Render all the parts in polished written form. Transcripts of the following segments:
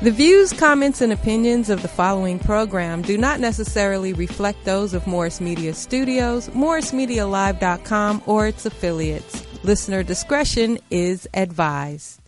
The views, comments, and opinions of the following program do not necessarily reflect those of Morris Media Studios, MorrisMediaLive.com, or its affiliates. Listener discretion is advised.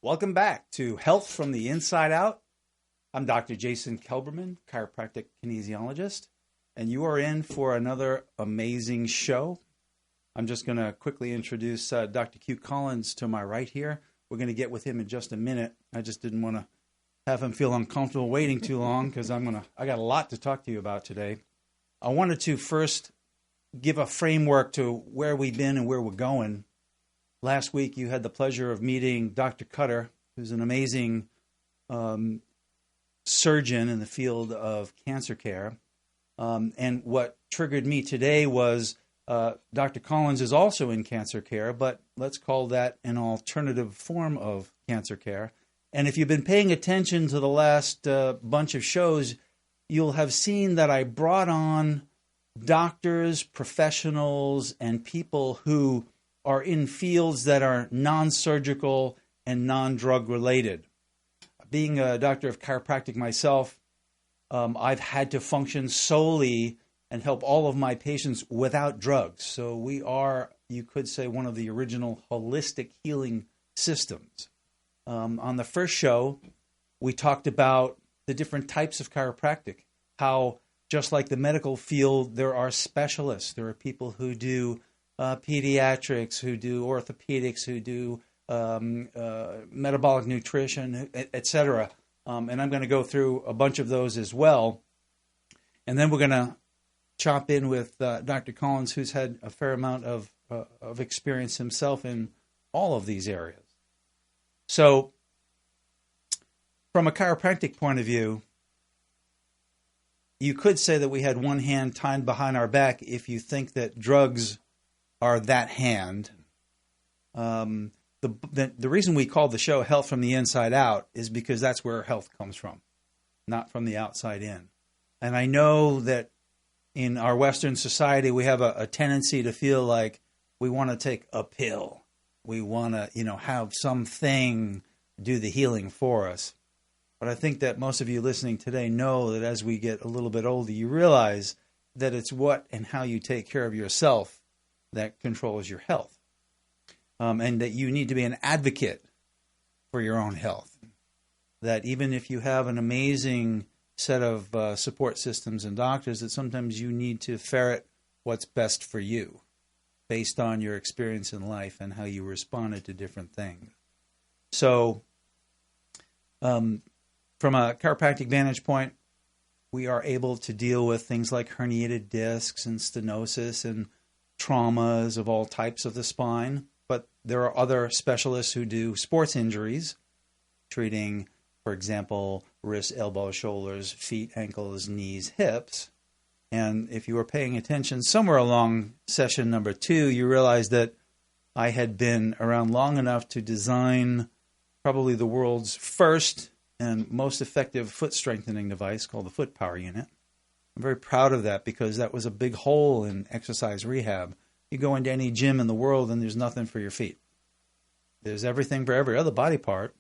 Welcome back to Health from the Inside Out. I'm Dr. Jason Kelberman, chiropractic kinesiologist, and you are in for another amazing show. I'm just going to quickly introduce Dr. Q Collins to my right here. We're going to get with him in just a minute. I just didn't want to have him feel uncomfortable waiting too long because I got a lot to talk to you about today. I wanted to first give a framework to where we've been and where we're going. Last week, you had the pleasure of meeting Dr. Cutter, who's an amazing surgeon in the field of cancer care. And what triggered me today was Dr. Collins is also in cancer care, but let's call that an alternative form of cancer care. And if you've been paying attention to the last bunch of shows, you'll have seen that I brought on doctors, professionals, and people who are in fields that are non-surgical and non-drug related. Being a doctor of chiropractic myself, I've had to function solely and help all of my patients without drugs. So we are, you could say, one of the original holistic healing systems. On the first show, we talked about the different types of chiropractic, how just like the medical field, there are specialists. There are people who do pediatrics, who do orthopedics, who do metabolic nutrition, etc. And I'm going to go through a bunch of those as well. And then we're going to chop in with Dr. Collins, who's had a fair amount of experience himself in all of these areas. So from a chiropractic point of view, you could say that we had one hand tied behind our back if you think that drugs are that hand. The reason we call the show Health from the Inside Out is because that's where health comes from, not from the outside in. And I know that in our Western society, we have a tendency to feel like we want to take a pill. We want to, have something do the healing for us. But I think that most of you listening today know that as we get a little bit older, you realize that it's what and how you take care of yourself that controls your health, and that you need to be an advocate for your own health. That even if you have an amazing set of support systems and doctors, that sometimes you need to ferret what's best for you based on your experience in life and how you responded to different things. So from a chiropractic vantage point, we are able to deal with things like herniated discs and stenosis and traumas of all types of the spine, but there are other specialists who do sports injuries, treating, for example, wrists, elbows, shoulders, feet, ankles, knees, hips. And if you were paying attention somewhere along session number 2, you realized that I had been around long enough to design probably the world's first and most effective foot strengthening device called the Foot Power Unit. I'm very proud of that because that was a big hole in exercise rehab. You go into any gym in the world and there's nothing for your feet. There's everything for every other body part,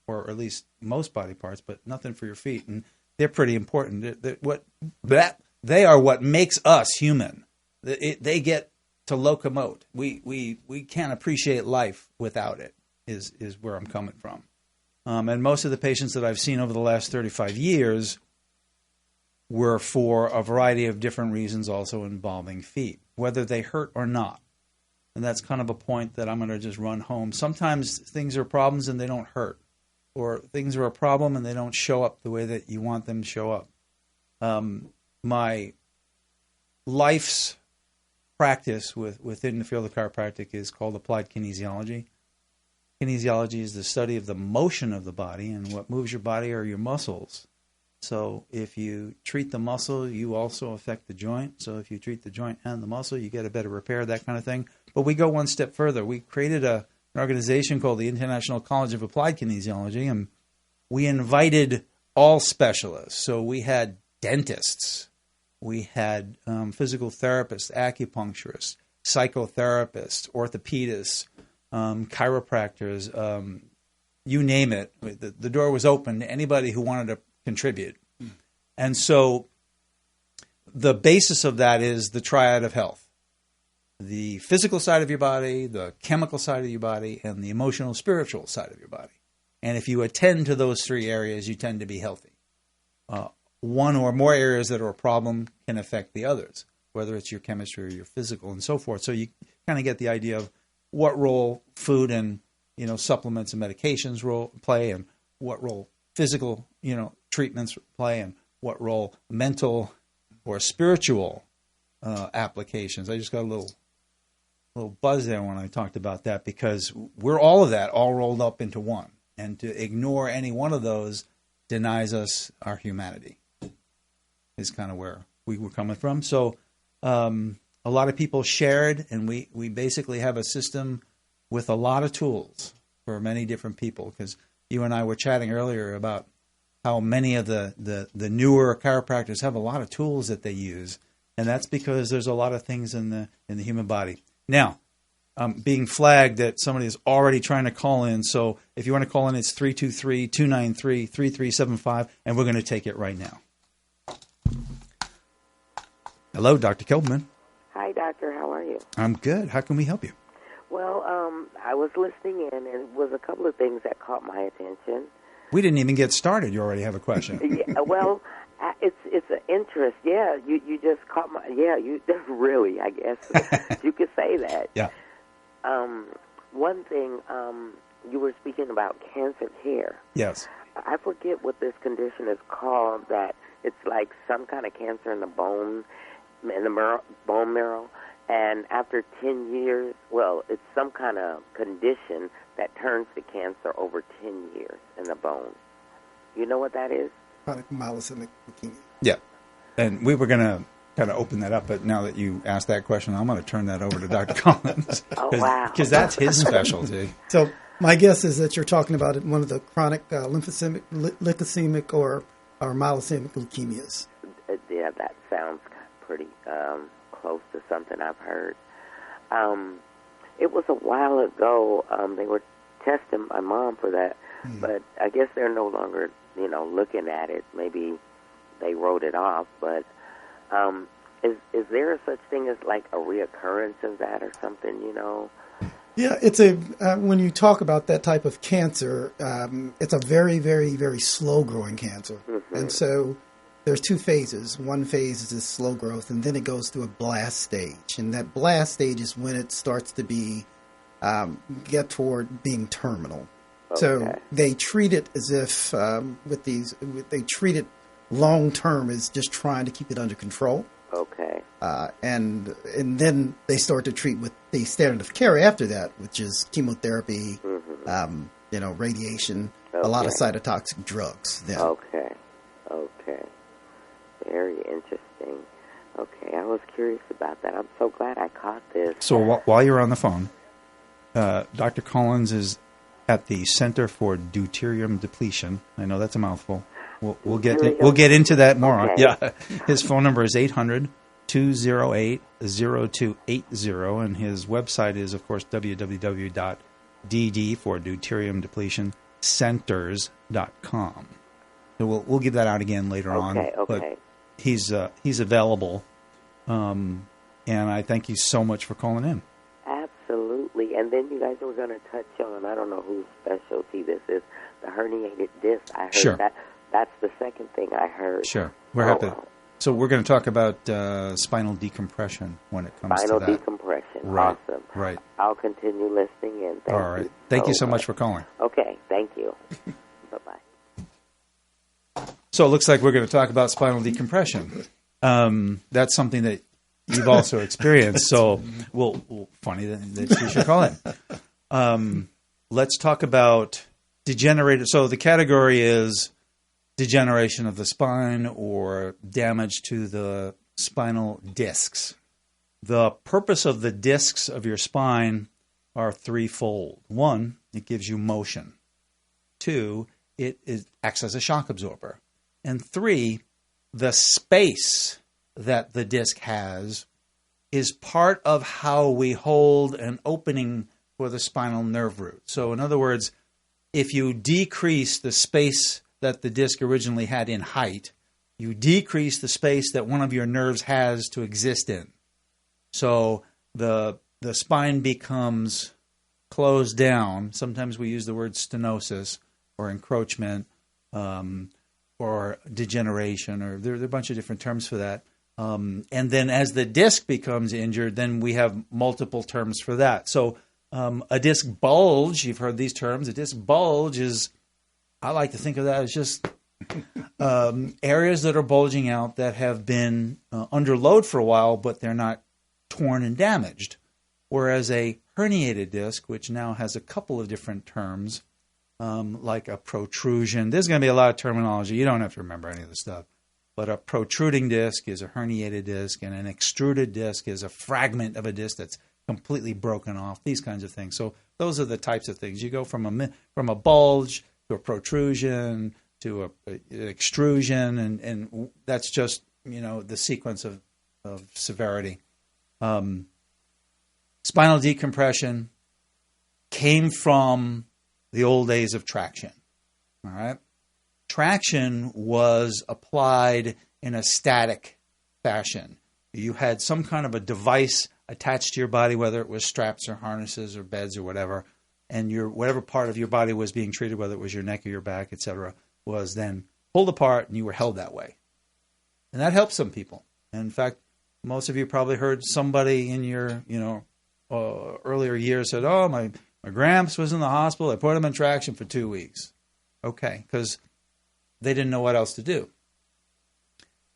or at least most body parts, but nothing for your feet. And they're pretty important. They are what makes us human. They get to locomote. We can't appreciate life without it, is where I'm coming from. And most of the patients that I've seen over the last 35 years were for a variety of different reasons also involving feet, whether they hurt or not. And that's kind of a point that I'm going to just run home. Sometimes things are problems and they don't hurt, or things are a problem and they don't show up the way that you want them to show up. My life's practice within the field of chiropractic is called applied kinesiology. Kinesiology is the study of the motion of the body, and what moves your body are your muscles. So if you treat the muscle, you also affect the joint. So if you treat the joint and the muscle, you get a better repair, that kind of thing. But we go one step further. We created an organization called the International College of Applied Kinesiology, and we invited all specialists. So we had dentists, we had physical therapists, acupuncturists, psychotherapists, orthopedists, chiropractors, you name it. The door was open to anybody who wanted to contribute. And so the basis of that is the triad of health. The physical side of your body, the chemical side of your body, and the emotional, spiritual side of your body. And if you attend to those three areas, you tend to be healthy. One or more areas that are a problem can affect the others, whether it's your chemistry or your physical and so forth. So you kind of get the idea of what role food and supplements and medications play, and what role physical treatments play, and what role mental or spiritual applications. I just got a little buzz there when I talked about that, because we're all of that, all rolled up into one. And to ignore any one of those denies us our humanity, is kind of where we were coming from. So a lot of people shared, and we basically have a system with a lot of tools for many different people, because you and I were chatting earlier about how many of the newer chiropractors have a lot of tools that they use, and that's because there's a lot of things in the human body. Now, being flagged that somebody is already trying to call in, so if you want to call in, it's 323-293-3375, and we're going to take it right now. Hello, Dr. Kelberman. Hi, Doctor. How are you? I'm good. How can we help you? Well, I was listening in, and it was a couple of things that caught my attention. We didn't even get started. You already have a question. Yeah, well, it's an interest. Yeah, you just caught my. Yeah, you really. I guess you could say that. Yeah. One thing, you were speaking about cancer care. Yes. I forget what this condition is called. That it's like some kind of cancer in the bone, bone marrow. And after 10 years, well, it's some kind of condition that turns to cancer over 10 years in the bone. You know what that is? Chronic myelocytic leukemia. Yeah. And we were going to kind of open that up, but now that you asked that question, I'm going to turn that over to Dr. Collins. Oh, wow. Because that's his specialty. So my guess is that you're talking about one of the chronic lymphocemic or myelocytic leukemias. Yeah, that sounds pretty close to something I've heard. It was a while ago. They were testing my mom for that, but I guess they're no longer, looking at it. Maybe they wrote it off. But is there a such thing as like a reoccurrence of that or something? Yeah, it's when you talk about that type of cancer, it's a very, very, very slow growing cancer, and so. There's two phases. One phase is this slow growth, and then it goes through a blast stage. And that blast stage is when it starts to be get toward being terminal. Okay. So they treat it as if they treat it long term as just trying to keep it under control. Okay. And then they start to treat with the standard of care after that, which is chemotherapy, radiation, a lot of cytotoxic drugs. Then. Okay. Very interesting. Okay, I was curious about that. I'm so glad I caught this. So while you're on the phone, Dr. Collins is at the Center for Deuterium Depletion. I know that's a mouthful. We'll get into that more. Okay. Yeah, his phone number is 800-208-0280, and his website is, of course, www.dd for deuterium depletion centers.com. So we'll give that out again later on. Okay. But he's available, and I thank you so much for calling in. Absolutely. And then you guys were going to touch on, I don't know whose specialty this is, the herniated disc. I heard Sure. That's the second thing I heard. Sure. We're happy. So we're going to talk about spinal decompression when it comes to that. Spinal decompression. Right. Awesome. Right. I'll continue listening in. All right. Thank you so much for calling. Okay. Thank you. Bye-bye. So it looks like we're going to talk about spinal decompression. That's something that you've also experienced. So, funny that you should call it. Let's talk about degenerated. So the category is degeneration of the spine or damage to the spinal discs. The purpose of the discs of your spine are threefold. One, it gives you motion. Two, it acts as a shock absorber. And three, the space that the disc has is part of how we hold an opening for the spinal nerve root. So in other words, if you decrease the space that the disc originally had in height, you decrease the space that one of your nerves has to exist in. So the spine becomes closed down. Sometimes we use the word stenosis or encroachment or degeneration, or there are a bunch of different terms for that. And then as the disc becomes injured, then we have multiple terms for that. So a disc bulge, you've heard these terms. A disc bulge is, I like to think of that as just areas that are bulging out that have been under load for a while, but they're not torn and damaged. Whereas a herniated disc, which now has a couple of different terms, like a protrusion. There's going to be a lot of terminology. You don't have to remember any of this stuff. But a protruding disc is a herniated disc, and an extruded disc is a fragment of a disc that's completely broken off, these kinds of things. So those are the types of things. You go from a bulge to a protrusion to an extrusion, and that's just, the sequence of severity. Spinal decompression came from the old days of traction. All right? Traction was applied in a static fashion. You had some kind of a device attached to your body, whether it was straps or harnesses or beds or whatever, and whatever part of your body was being treated, whether it was your neck or your back, etc., was then pulled apart and you were held that way. And that helped some people. And in fact, most of you probably heard somebody in your, earlier years said, "Oh, my gramps was in the hospital. I put him in traction for 2 weeks." Okay, because they didn't know what else to do.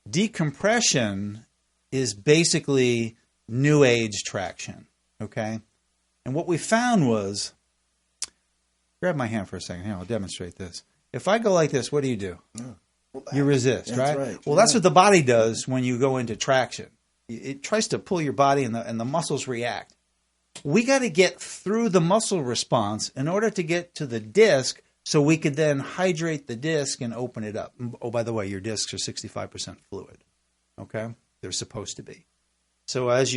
Decompression is basically new age traction, okay? And what we found was, grab my hand for a second. Here, I'll demonstrate this. If I go like this, what do? You resist, right? Well, that's what the body does when you go into traction. It tries to pull your body and the muscles react. We got to get through the muscle response in order to get to the disc so we could then hydrate the disc and open it up. Oh, by the way, your discs are 65% fluid, okay? They're supposed to be. So as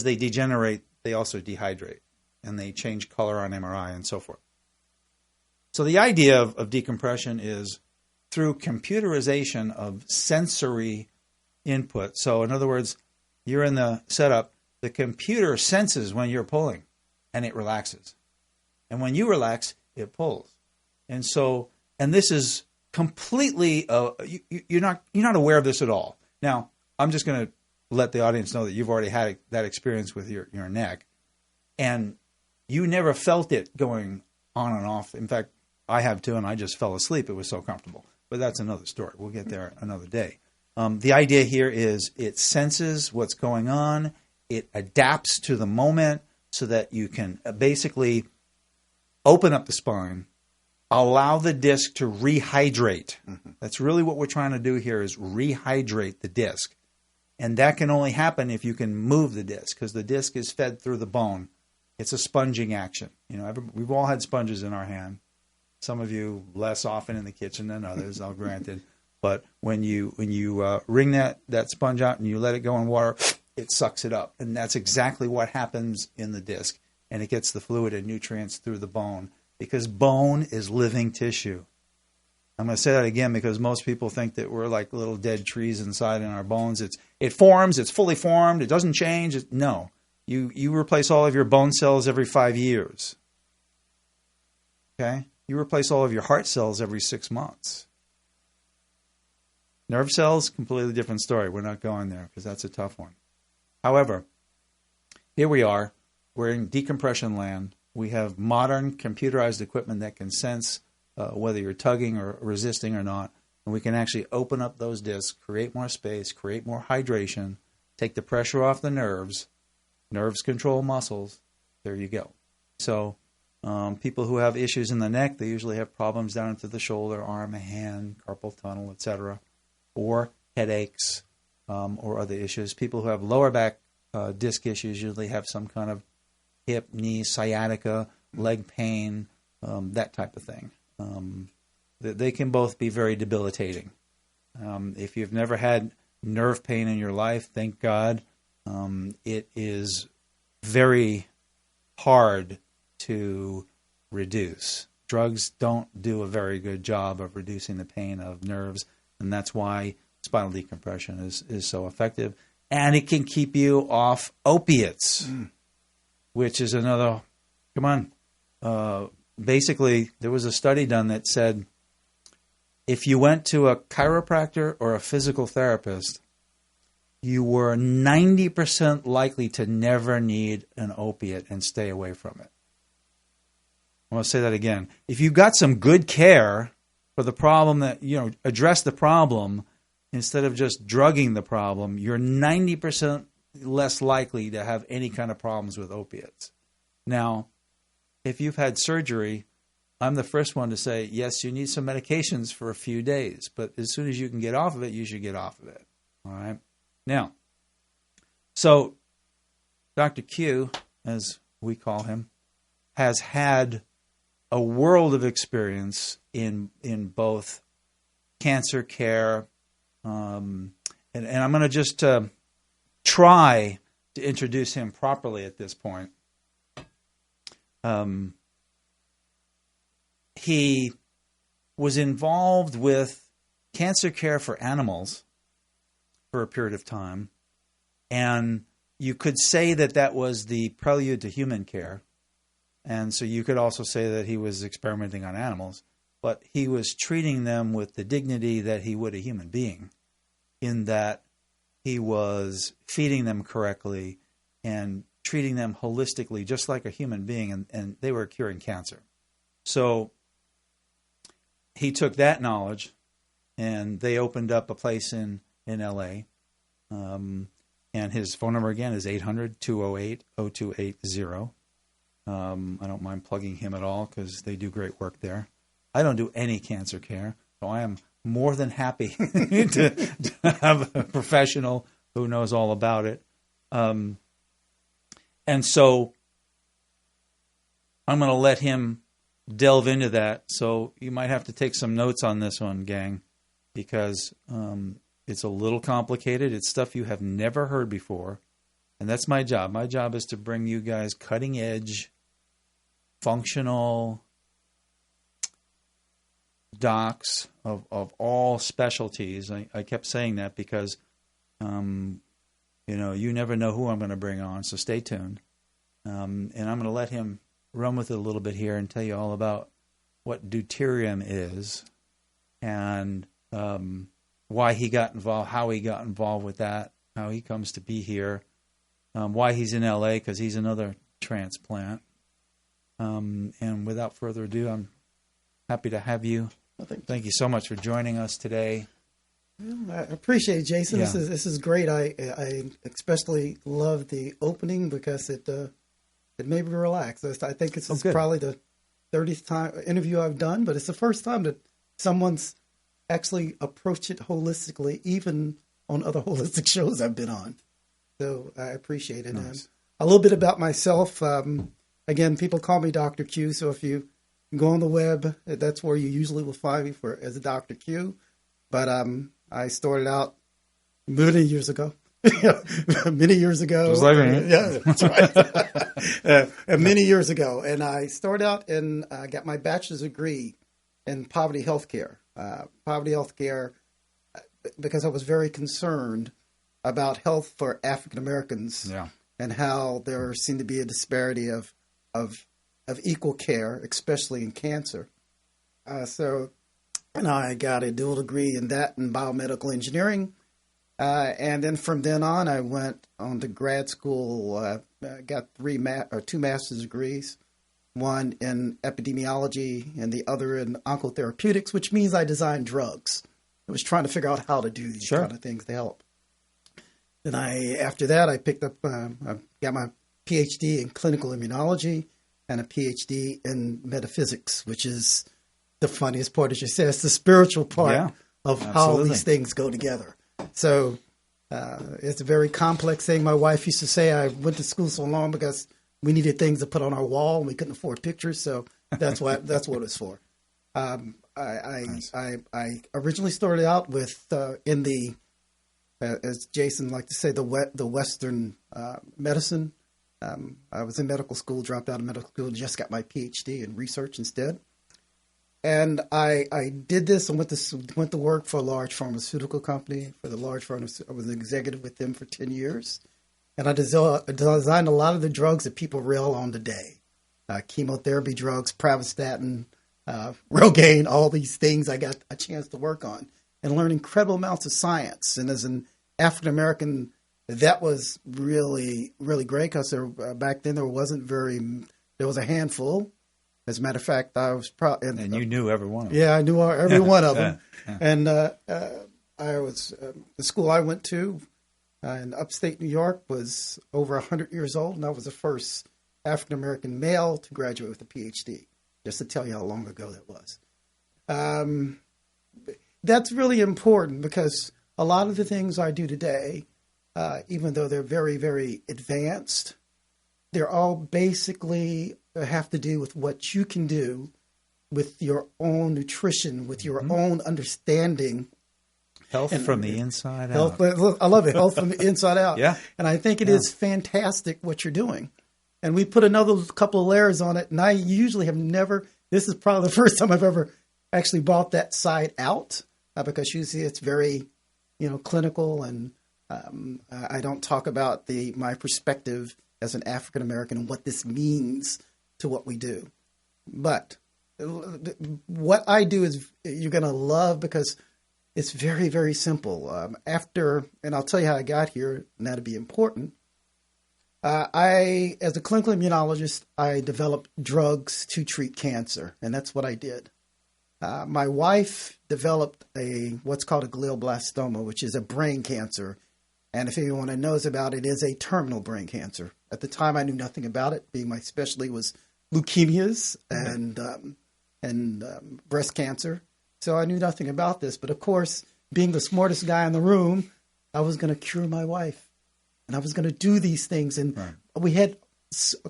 they degenerate, they also dehydrate, and they change color on MRI and so forth. So the idea of decompression is through computerization of sensory input. So in other words, you're in the setup, the computer senses when you're pulling, and it relaxes. And when you relax, it pulls. And this is completely, you're not aware of this at all. Now, I'm just going to let the audience know that you've already had that experience with your neck, and you never felt it going on and off. In fact, I have too, and I just fell asleep. It was so comfortable. But that's another story. We'll get there another day. The idea here is it senses what's going on. It adapts to the moment so that you can basically open up the spine, allow the disc to rehydrate. Mm-hmm. That's really what we're trying to do here, is rehydrate the disc. And that can only happen if you can move the disc, because the disc is fed through the bone. It's a sponging action. We've all had sponges in our hand. Some of you less often in the kitchen than others, I'll grant it. But when you wring that sponge out and you let it go in water, it sucks it up. And that's exactly what happens in the disc. And it gets the fluid and nutrients through the bone, because bone is living tissue. I'm going to say that again because most people think that we're like little dead trees inside in our bones. It forms, it's fully formed, it doesn't change. No. You replace all of your bone cells every 5 years. Okay? You replace all of your heart cells every 6 months. Nerve cells, completely different story. We're not going there because that's a tough one. However, here we are. We're in decompression land. We have modern computerized equipment that can sense whether you're tugging or resisting or not. And we can actually open up those discs, create more space, create more hydration, take the pressure off the nerves. Nerves control muscles. There you go. So people who have issues in the neck, they usually have problems down into the shoulder, arm, hand, carpal tunnel, etc., or headaches or other issues. People who have lower back disc issues usually have some kind of hip, knee, sciatica, leg pain, that type of thing. They can both be very debilitating. If you've never had nerve pain in your life, thank God. It is very hard to reduce. Drugs don't do a very good job of reducing the pain of nerves, and that's why spinal decompression is so effective. And it can keep you off opiates, which is another, come on. Basically, there was a study done that said if you went to a chiropractor or a physical therapist, you were 90% likely to never need an opiate and stay away from it. I want to say that again. If you got some good care for the problem that, address the problem instead of just drugging the problem, you're 90% less likely to have any kind of problems with opiates. Now, if you've had surgery, I'm the first one to say, yes, you need some medications for a few days, but as soon as you can get off of it, you should get off of it. All right? Now, so Dr. Q, as we call him, has had a world of experience in both cancer care, and I'm going to just try to introduce him properly at this point. He was involved with cancer care for animals for a period of time, and you could say that was the prelude to human care. And so you could also say that he was experimenting on animals, but he was treating them with the dignity that he would a human being, in that he was feeding them correctly and treating them holistically, just like a human being, and they were curing cancer. So he took that knowledge, and they opened up a place in L.A., and his phone number again is 800-208-0280. I don't mind plugging him at all because they do great work there. I don't do any cancer care, so I am more than happy to have a professional who knows all about it. And so I'm going to let him delve into that. So you might have to take some notes on this one, gang, because it's a little complicated. It's stuff you have never heard before. And that's my job. My job is to bring you guys cutting edge, functional docs of all specialties. I kept saying that because, you never know who I'm going to bring on, so stay tuned. And I'm going to let him run with it a little bit here and tell you all about what deuterium is and why he got involved, how he got involved with that, how he comes to be here, why he's in L.A., because he's another transplant. And without further ado, I'm happy to have you. Well, thank you so much for joining us today. Well, I appreciate it, Jason. Yeah. This is great. I especially love the opening because it made me relax. I think this is probably the 30th time interview I've done, but it's the first time that someone's actually approached it holistically, even on other holistic shows I've been on. So I appreciate it. Nice. A little bit about myself. Again, people call me Dr. Q, so if you go on the web, that's where you usually will find me as a Dr. Q. But I started out many years ago. Many years ago. Just like me. Yeah, that's right. Many years ago. And I started out and got my bachelor's degree in poverty healthcare. Poverty healthcare, because I was very concerned about health for African Americans, and how there seemed to be a disparity of equal care, especially in cancer. So I got a dual degree in that and biomedical engineering. And then from then on, I went on to grad school, got two master's degrees, one in epidemiology and the other in oncotherapeutics, which means I designed drugs. I was trying to figure out how to do these kind of things to help. Then after that, I picked up, I got my PhD in clinical immunology and a PhD in metaphysics, which is the funniest part, as you said. It's the spiritual part of how these things go together. So it's a very complex thing. My wife used to say I went to school so long because we needed things to put on our wall and we couldn't afford pictures. So that's what it's for. I originally started out with in the as Jason liked to say, the Western medicine. I was in medical school, dropped out of medical school, just got my PhD in research instead. And I did this and went to work for a large pharmaceutical company. I was an executive with them for 10 years. And I designed a lot of the drugs that people rail on today. Chemotherapy drugs, pravastatin, Rogaine, all these things I got a chance to work on and learn incredible amounts of science. And as an African American, that was really, really great because back then there was a handful. As a matter of fact, I was probably... And you knew every one of them. Yeah, I knew every one of them. And I was the school I went to in upstate New York was over 100 years old, and I was the first African-American male to graduate with a PhD, just to tell you how long ago that was. That's really important because a lot of the things I do today, even though they're very, very advanced, they're all basically have to do with what you can do with your own nutrition, with your own understanding. Health from the inside out. I love it. Health from the inside out. Yeah. And I think it is fantastic what you're doing. And we put another couple of layers on it. And I usually have never, this is probably the first time I've ever actually brought that side out because usually it's very, clinical. And I don't talk about my perspective as an African American and what this means to what we do. But what I do is you're going to love because it's very, very simple. And I'll tell you how I got here, and that'll be important. As a clinical immunologist, I developed drugs to treat cancer, and that's what I did. My wife developed what's called a glioblastoma, which is a brain cancer. And if anyone knows about it, it is a terminal brain cancer. At the time, I knew nothing about it, being my specialty was leukemias and breast cancer. So I knew nothing about this. But of course, being the smartest guy in the room, I was going to cure my wife. And I was going to do these things. And we had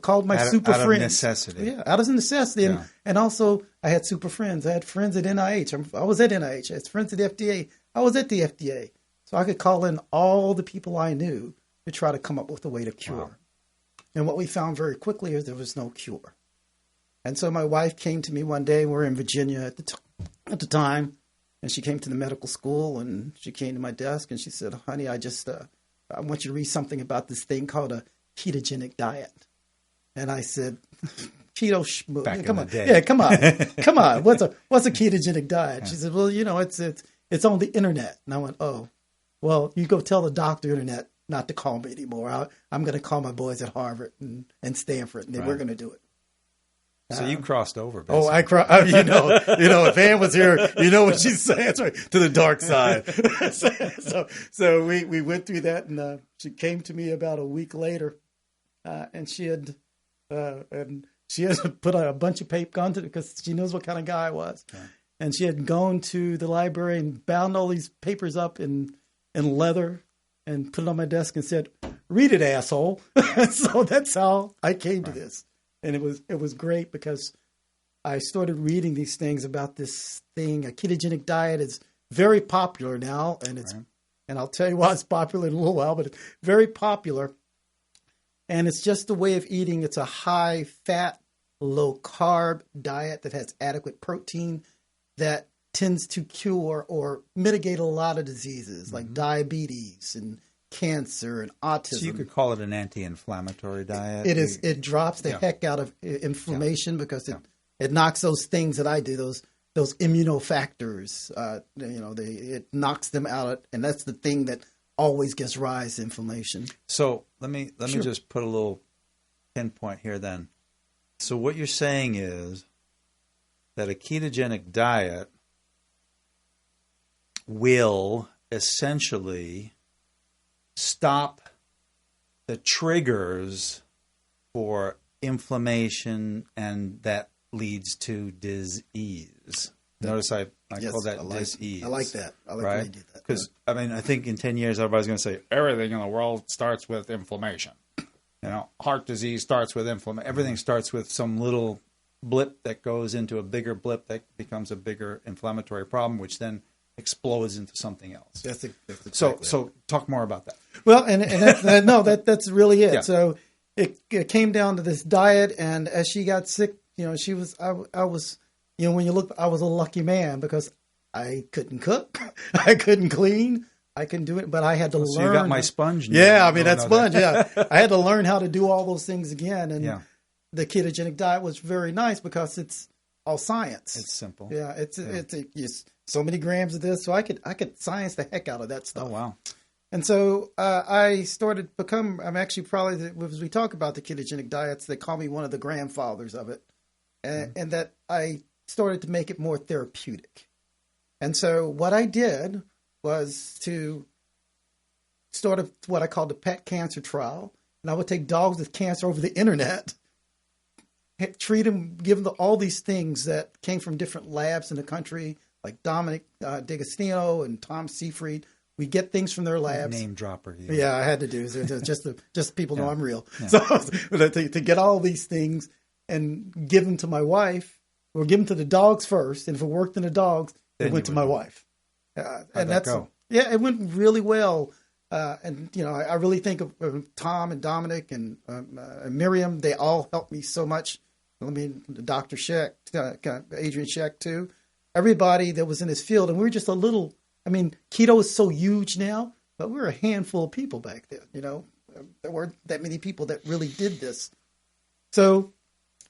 called my super friends. Out of necessity. Yeah, out of necessity. Yeah. And also, I had super friends. I had friends at NIH. I was at NIH. I had friends at the FDA. I was at the FDA. So I could call in all the people I knew to try to come up with a way to cure. Wow. And what we found very quickly is there was no cure. And so my wife came to me one day. We were in Virginia at the time. And she came to the medical school and she came to my desk and she said, honey, I want you to read something about this thing called a ketogenic diet. And I said, keto, back come in on. the day. Yeah, come on. Come on. What's a ketogenic diet? She said, well, it's on the internet. And I went, oh, well, you go tell the doctor internet not to call me anymore. I'm going to call my boys at Harvard and Stanford, and we're going to do it. So you crossed over, basically. Oh, I crossed. If Ann was here, you know what she's saying. That's right, to the dark side. so we went through that, and she came to me about a week later, and she had put a bunch of paper onto it because she knows what kind of guy I was, and she had gone to the library and bound all these papers up in leather and put it on my desk and said, "Read it, asshole." So that's how I came to this. And it was great because I started reading these things about this thing. A ketogenic diet is very popular now, and I'll tell you why it's popular in a little while, but it's very popular. And it's just a way of eating. It's a high fat, low carb diet that has adequate protein that tends to cure or mitigate a lot of diseases like diabetes and cancer and autism. So you could call it an anti-inflammatory diet. It is. It drops the heck out of inflammation because it knocks those things that I do, those immunofactors. It knocks them out, and that's the thing that always gives rise to inflammation. So let me just put a little pinpoint here then. So what you're saying is that a ketogenic diet will essentially stop the triggers for inflammation, and that leads to disease. Notice I call that disease. I like that. I like right? when you did that. Because, I mean, I think in 10 years, everybody's going to say, everything in the world starts with inflammation. You know, heart disease starts with inflammation. Everything starts with some little blip that goes into a bigger blip that becomes a bigger inflammatory problem, which then explodes into something else. That's exactly so talk more about that. Well, and that's really it. Yeah. So it came down to this diet, and as she got sick, I was, when you look, I was a lucky man because I couldn't cook, I couldn't clean, I couldn't do it, but I had to learn. So you got my sponge now. Yeah, I mean, that sponge, yeah. I had to learn how to do all those things again, and the ketogenic diet was very nice because it's all science. It's simple. Yeah, it's so many grams of this, so I could science the heck out of that stuff. Oh, wow. And so I started I'm actually probably, as we talk about the ketogenic diets, they call me one of the grandfathers of it. And that I started to make it more therapeutic. And so what I did was to start what I call the pet cancer trial. And I would take dogs with cancer over the internet, treat them, give them all these things that came from different labs in the country, like Dominic D'Agostino and Tom Seafried. We get things from their labs. Name dropper. Yeah, I had to do it. Just people know I'm real. Yeah. So to get all these things and give them to my wife, or give them to the dogs first. And if it worked in the dogs, it went to my wife. And that's go? Yeah, it went really well. And I really think of Tom and Dominic and Miriam. They all helped me so much. I mean, Dr. Scheck, Adrian Scheck too. Everybody that was in this field, and we were just a little. I mean, keto is so huge now, but we were a handful of people back then. There weren't that many people that really did this. So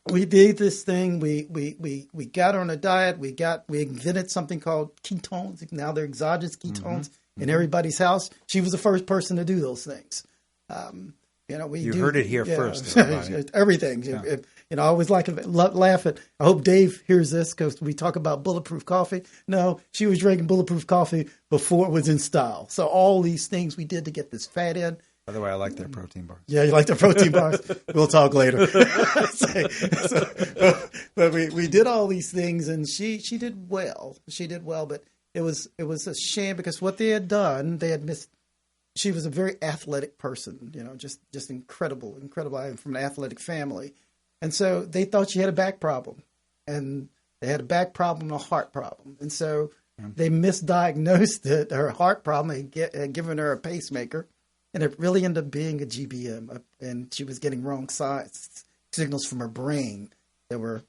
we did this thing. We got on a diet. We invented something called ketones. Now they're exogenous ketones in everybody's house. She was the first person to do those things. You heard it here first. Everything. Yeah. I always laugh at. I hope Dave hears this because we talk about bulletproof coffee. No, she was drinking bulletproof coffee before it was in style. So all these things we did to get this fat in. By the way, I like their protein bars. Yeah, you like their protein bars? We'll talk later. But we did all these things, and she did well. She did well, but it was a shame because what they had done, they had missed. She was a very athletic person, just incredible. I am from an athletic family. And so they thought she had a back problem, and they had a back problem and a heart problem. And so they misdiagnosed her heart problem and given her a pacemaker, and it really ended up being a GBM. And she was getting wrong signals from her brain that were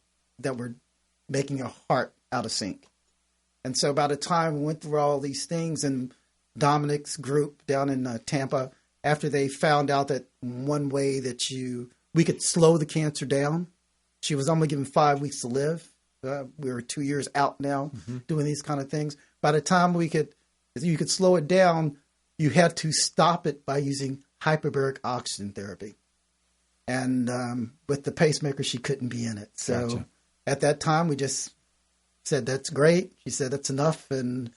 making her heart out of sync. And so by the time we went through all these things, and Dominic's group down in Tampa, after they found out that one way that we could slow the cancer down. She was only given 5 weeks to live. We were 2 years out now doing these kind of things. By the time you could slow it down, you had to stop it by using hyperbaric oxygen therapy. And with the pacemaker, she couldn't be in it. So At that time, we just said, that's great. She said, that's enough. And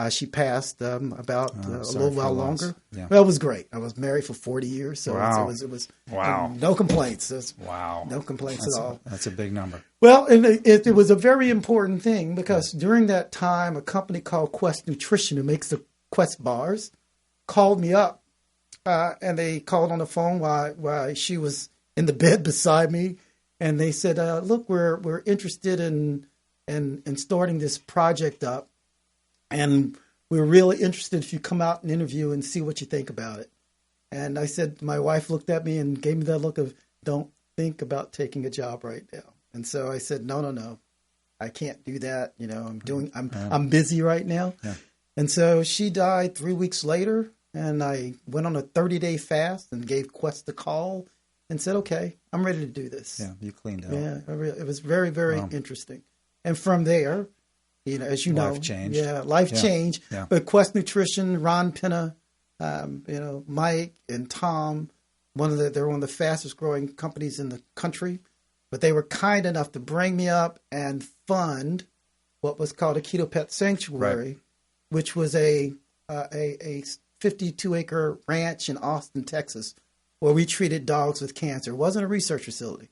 she passed a little while longer. Yeah. Well, it was great. I was married for 40 years, so it was wow. No complaints. No complaints at all. That's a big number. Well, and it was a very important thing because during that time, a company called Quest Nutrition, who makes the Quest bars, called me up, and they called on the phone while she was in the bed beside me, and they said, "Look, we're interested in starting this project up. And we're really interested if you come out and interview and see what you think about it." And I said, my wife looked at me and gave me that look of, don't think about taking a job right now. And so I said, no, I can't do that. I'm busy right now. Yeah. And so she died 3 weeks later, and I went on a 30-day fast and gave Quest a call and said, okay, I'm ready to do this. Yeah, you cleaned out. Yeah, it was very, very interesting. And from there, as you know, life change. Yeah, life change. Yeah. But Quest Nutrition, Ron Penna, Mike and Tom, they're one of the fastest growing companies in the country. But they were kind enough to bring me up and fund what was called a Keto Pet Sanctuary, which was a 52-acre ranch in Austin, Texas, where we treated dogs with cancer. It wasn't a research facility.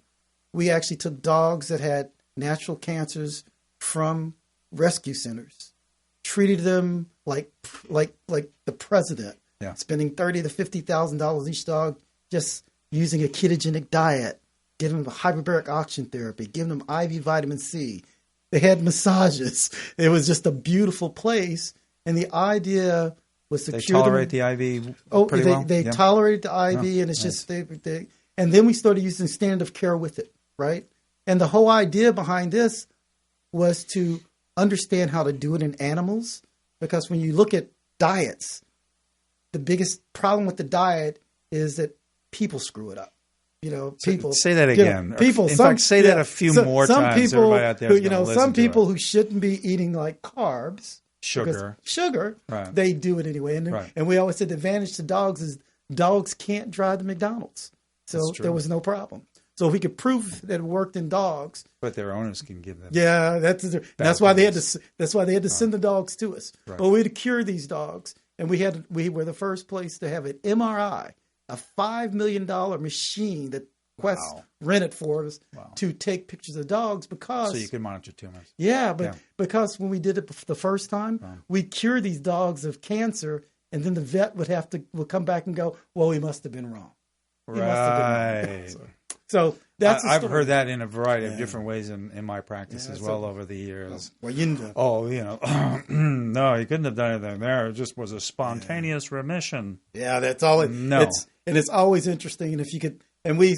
We actually took dogs that had natural cancers from rescue centers, treated them like the president, spending $30,000 to $50,000 each dog just using a ketogenic diet, giving them hyperbaric oxygen therapy, giving them IV vitamin C. They had massages. It was just a beautiful place. And the idea was to cure them. They tolerate the IV pretty well? They tolerated the IV, and it's just they. And then we started using standard of care with it, right? And the whole idea behind this was to understand how to do it in animals, because when you look at diets, the biggest problem with the diet is that people screw it up. People say that again. People, in fact, say that a few more times. People, everybody out there, some people who shouldn't be eating like carbs, sugar, right. They do it anyway. And we always said the advantage to dogs is dogs can't drive to McDonald's, so there was no problem. So if we could prove that it worked in dogs, but their owners can give them. Yeah, that's why they had to. That's why they had to send the dogs to us. Right. But we had to cure these dogs, and we were the first place to have an MRI. A $5 million machine that Quest rented for us to take pictures of dogs because... So you could monitor tumors. Yeah, because when we did it the first time, we cured these dogs of cancer, and then the vet would come back and go, well, he must have been wrong. Right. So that's I've heard that in a variety of different ways in my practice as well over the years. Well, no, he couldn't have done anything there. It just was a spontaneous remission. Yeah, that's all. No. It's always interesting. And if you could, and we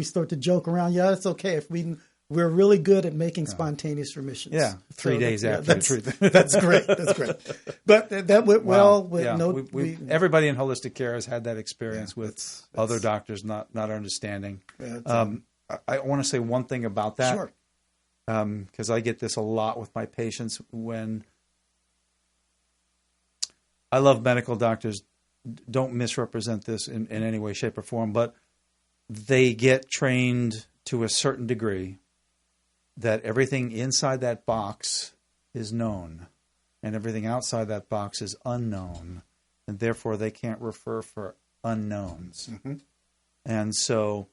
start to joke around. Yeah, it's okay if we're really good at making spontaneous remissions. Yeah, 3 days after the treatment. That's great. That's great. But that went well. With everybody in holistic care has had that experience with other doctors not understanding. I want to say one thing about that. Sure. Because I get this a lot with my patients when I love medical doctors. Don't misrepresent this in any way, shape, or form, but they get trained to a certain degree that everything inside that box is known and everything outside that box is unknown, and therefore they can't refer for unknowns. Mm-hmm. And so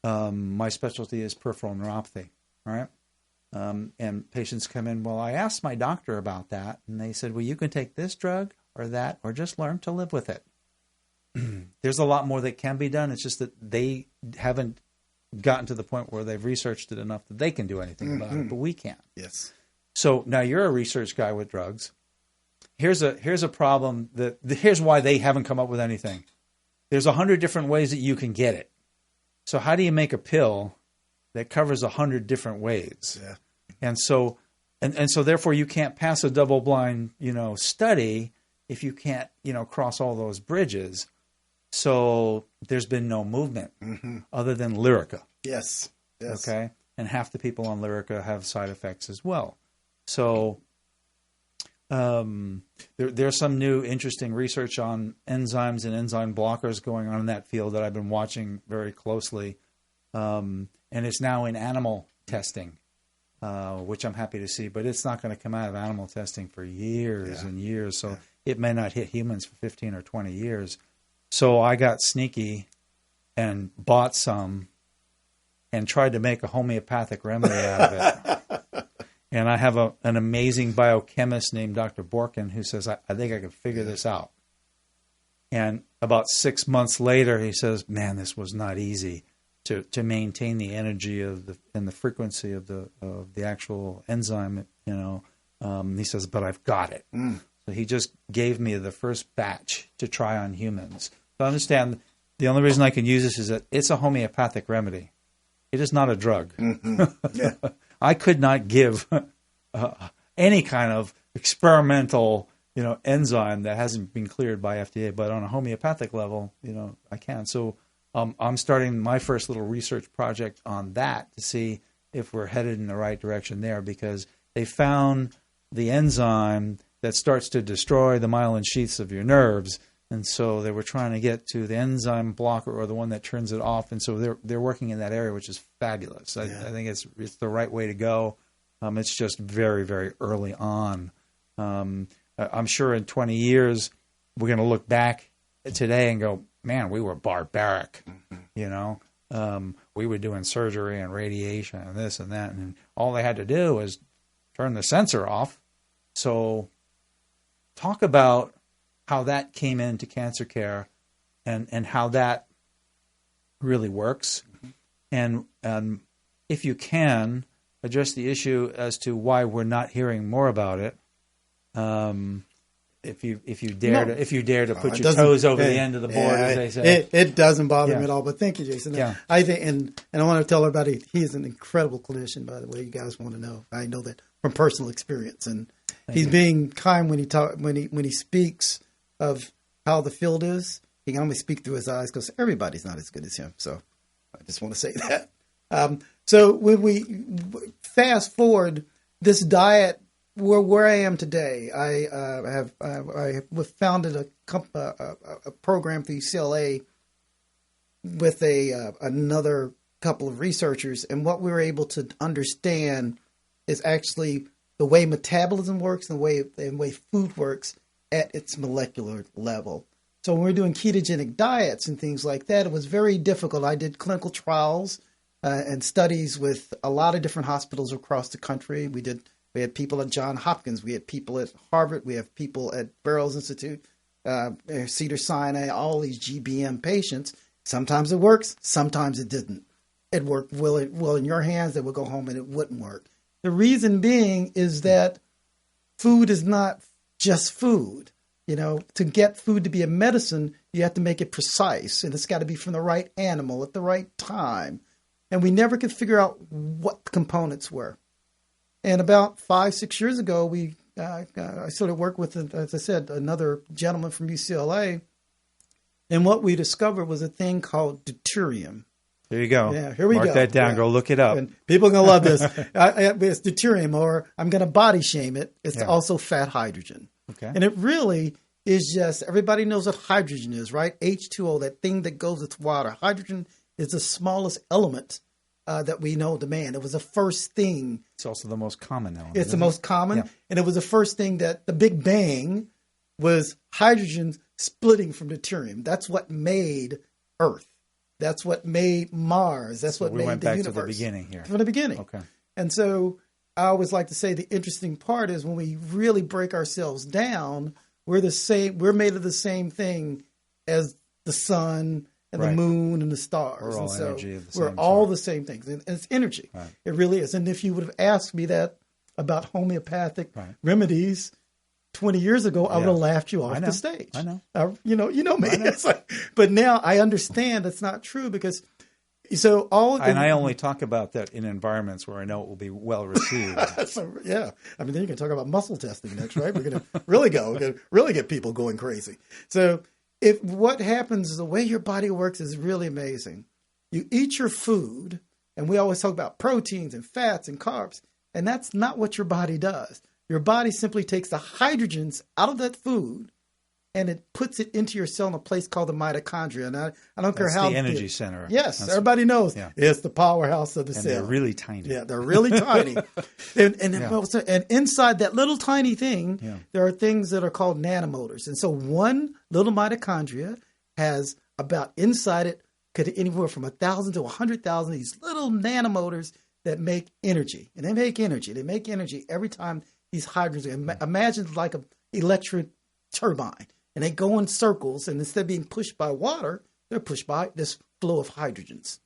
my specialty is peripheral neuropathy, right? And patients come in, well, I asked my doctor about that, and they said, well, you can take this drug or that, or just learn to live with it. There's a lot more that can be done. It's just that they haven't gotten to the point where they've researched it enough that they can do anything about it, but we can't. Yes. So now you're a research guy with drugs. Here's a problem here's why they haven't come up with anything. There's 100 different ways that you can get it. So how do you make a pill that covers 100 different ways? Yeah. And so therefore you can't pass a double-blind, study if you can't, cross all those bridges. So there's been no movement other than Lyrica. Yes. Okay. And half the people on Lyrica have side effects as well. So there's some new interesting research on enzymes and enzyme blockers going on in that field that I've been watching very closely. And it's now in animal testing, which I'm happy to see, but it's not going to come out of animal testing for years and years. So it may not hit humans for 15 or 20 years. So I got sneaky and bought some and tried to make a homeopathic remedy out of it. And I have an amazing biochemist named Dr. Borkin who says, I think I can figure this out. And about 6 months later, he says, man, this was not easy to maintain the energy and the frequency of the actual enzyme, He says, but I've got it. So he just gave me the first batch to try on humans. So understand, the only reason I can use this is that it's a homeopathic remedy. It is not a drug. Yeah. I could not give any kind of experimental, enzyme that hasn't been cleared by FDA, but on a homeopathic level, I can. So I'm starting my first little research project on that to see if we're headed in the right direction there, because they found the enzyme that starts to destroy the myelin sheaths of your nerves. And so they were trying to get to the enzyme blocker or the one that turns it off. And so they're working in that area, which is fabulous. I think it's the right way to go. It's just very, very early on. I'm sure in 20 years, we're going to look back today and go, man, we were barbaric, you know. We were doing surgery and radiation and this and that, and all they had to do was turn the sensor off. So talk about how that came into cancer care and how that really works. And if you can, address the issue as to why we're not hearing more about it. If you dare to put your toes over the end of the board, as they say, it doesn't bother me at all. But thank you, Jason. Yeah. I think, and I want to tell everybody, he is an incredible clinician. By the way, you guys want to know. I know that from personal experience, and he's being kind when he speaks of how the field is. He can only speak through his eyes because everybody's not as good as him. So I just want to say that. So when we fast forward this diet. Where I am today, I have founded a program for UCLA with another couple of researchers, and what we were able to understand is actually the way metabolism works and the way food works at its molecular level. So when we're doing ketogenic diets and things like that, it was very difficult. I did clinical trials and studies with a lot of different hospitals across the country. We had people at Johns Hopkins. We had people at Harvard. We have people at Barrows Institute, Cedars-Sinai, all these GBM patients. Sometimes it works. Sometimes it didn't. It worked well in your hands. They would go home and it wouldn't work. The reason being is that food is not just food. You know, to get food to be a medicine, you have to make it precise, and it's got to be from the right animal at the right time. And we never could figure out what the components were. And about 5-6 years ago, I started work with, as I said, another gentleman from UCLA. And what we discovered was a thing called deuterium. There you go. Yeah, here we go. Mark that down. Yeah. Go look it up. And people are going to love this. It's deuterium, or I'm going to body shame it. It's also fat hydrogen. Okay. And it really is just, everybody knows what hydrogen is, right? H2O, that thing that goes with water. Hydrogen is the smallest element that we know demand. It was the first thing. It's also the most common element. It's the most common. And it was the first thing that the Big Bang was hydrogen splitting from deuterium. That's what made Earth. That's what made Mars. That's what made the universe. We went back to the beginning here. From the beginning. Okay. And so I always like to say the interesting part is when we really break ourselves down, we're the same. We're made of the same thing as the sun and the moon and the stars. We're all energy of the same We're all the same things. And it's energy. Right. It really is. And if you would have asked me that about homeopathic remedies 20 years ago, I would have laughed you off the stage. I know. You know me. It's like, but now I understand that's not true because I only talk about that in environments where I know it will be well received. Yeah. I mean, then you can talk about muscle testing next, right? We're going to really go. We're going to really get people going crazy. So if what happens is the way your body works is really amazing. You eat your food, and we always talk about proteins and fats and carbs, and that's not what your body does. Your body simply takes the hydrogens out of that food and it puts it into your cell in a place called the mitochondria. And I don't care how. It's the energy center. Yes, everybody knows. Yeah. It's the powerhouse of the cell. They're really tiny. Yeah, they're really tiny. And inside that little tiny thing, there are things that are called nanomotors. And so one little mitochondria has about inside it could anywhere from 1,000 to 100,000 of these little nanomotors that make energy. And they make energy. They make energy every time these hydrogens. Imagine like an electric turbine. And they go in circles, and instead of being pushed by water, they're pushed by this flow of hydrogens.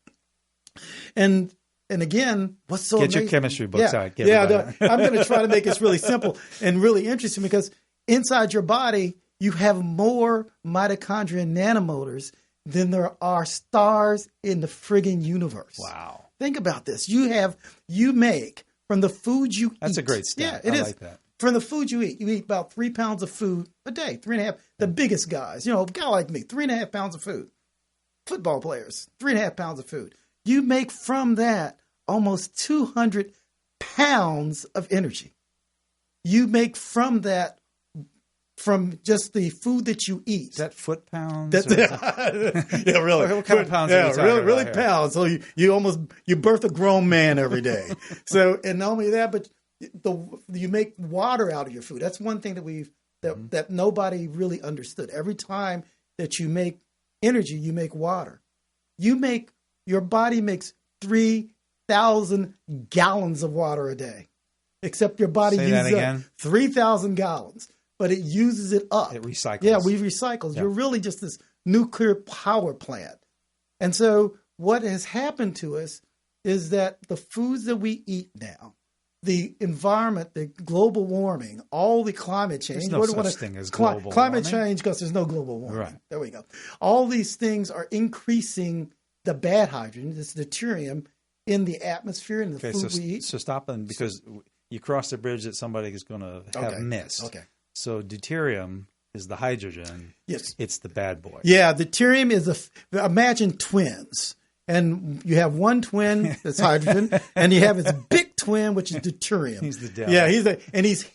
And again, what's so amazing? Get your chemistry books out. I'm going to try to make this really simple and really interesting because inside your body, you have more mitochondria nanomotors than there are stars in the friggin' universe. Wow. Think about this. You make from the food you eat. That's a great stat. Yeah, it is. Like that. From the food you eat about 3 pounds of food a day, 3.5. The biggest guys, a guy like me, 3.5 pounds of food. Football players, 3.5 pounds of food. You make from that almost 200 pounds of energy. You make from that, from just the food that you eat. Is that foot pounds? Yeah, really. What kind of pounds are you talking about really here? Pounds. So you birth a grown man every day. So, and not only that, but you make water out of your food. That's one thing that we've that nobody really understood. Every time that you make energy, you make water. Your body makes 3,000 gallons of water a day. Except your body uses up 3,000 gallons, but it uses it up. It recycles. Yeah, we recycle. Yeah. You're really just this nuclear power plant. And so what has happened to us is that the foods that we eat now, the environment, the global warming, all the climate change. There's no such thing as global climate warming. Change, because there's no global warming. Right. There we go. All these things are increasing the bad hydrogen, this deuterium, in the atmosphere and the food we eat. So stop, because you cross the bridge that somebody is going to have missed. Okay. So deuterium is the hydrogen. Yes. It's the bad boy. Yeah, deuterium is imagine twins. And you have one twin that's hydrogen, and you have his big twin, which is deuterium. He's the devil. Yeah, he's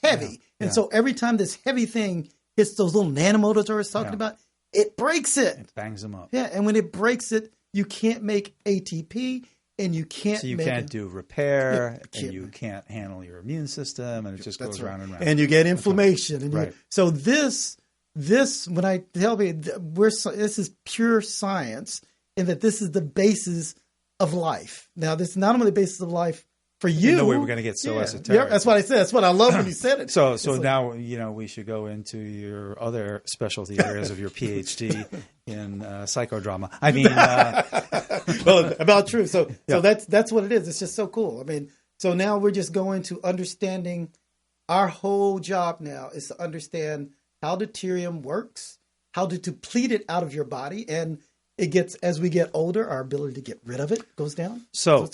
heavy. Yeah. And so every time this heavy thing hits those little nanomotors I was talking about, it breaks it. It bangs them up. Yeah, and when it breaks it, you can't make ATP, and you can't. So you can't do repair, and you can't handle your immune system, and it just goes round and round. And you get inflammation. And so this, when I tell you, this is pure science, in that this is the basis of life. Now, this is not only the basis of life for you. No way we're going to get so esoteric. Yeah, that's what I said. That's what I love when you said it. So now, we should go into your other specialty areas of your PhD in psychodrama. I mean, well, about truth. So that's what it is. It's just so cool. I mean, so now we're just going to understanding. Our whole job now is to understand how deuterium works, how to deplete it out of your body, and it gets, as we get older, our ability to get rid of it goes down. So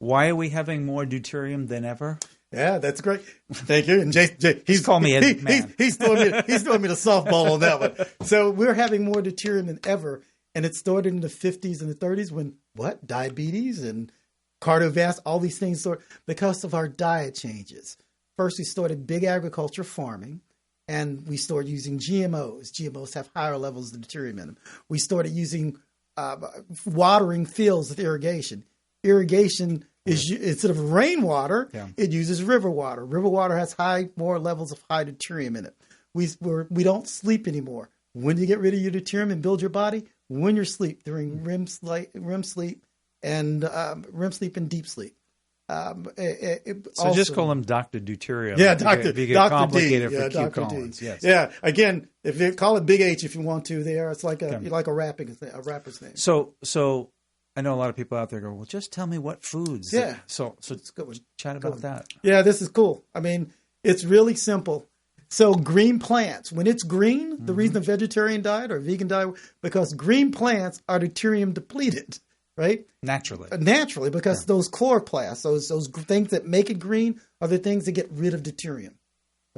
why are we having more deuterium than ever? Yeah, that's great. Thank you. And Jay he's called me a man. He's throwing me the softball on that one. So we're having more deuterium than ever, and it started in the 50s and the 30s when diabetes and cardiovascular, all these things started because of our diet changes. First, we started big agriculture farming. And we started using GMOs. GMOs have higher levels of deuterium in them. We started using watering fields with irrigation. Irrigation is, instead of rainwater, it uses river water. River water has more levels of high deuterium in it. We don't sleep anymore. When you get rid of your deuterium and build your body, when you're asleep, during REM sleep and deep sleep. So just call him Dr. Deuterium. Yeah, Dr. D. Yeah, for Q Dr. Collins. D. Yes. Yeah. Again, if you call it Big H if you want to, there it's like a rapper's name. So I know a lot of people out there go, well, just tell me what foods. Yeah. So chat about that. Yeah, this is cool. I mean, it's really simple. So green plants, when it's green, the reason a vegetarian diet or vegan diet, because green plants are deuterium depleted. Right? Naturally, because those chloroplasts, those things that make it green, are the things that get rid of deuterium.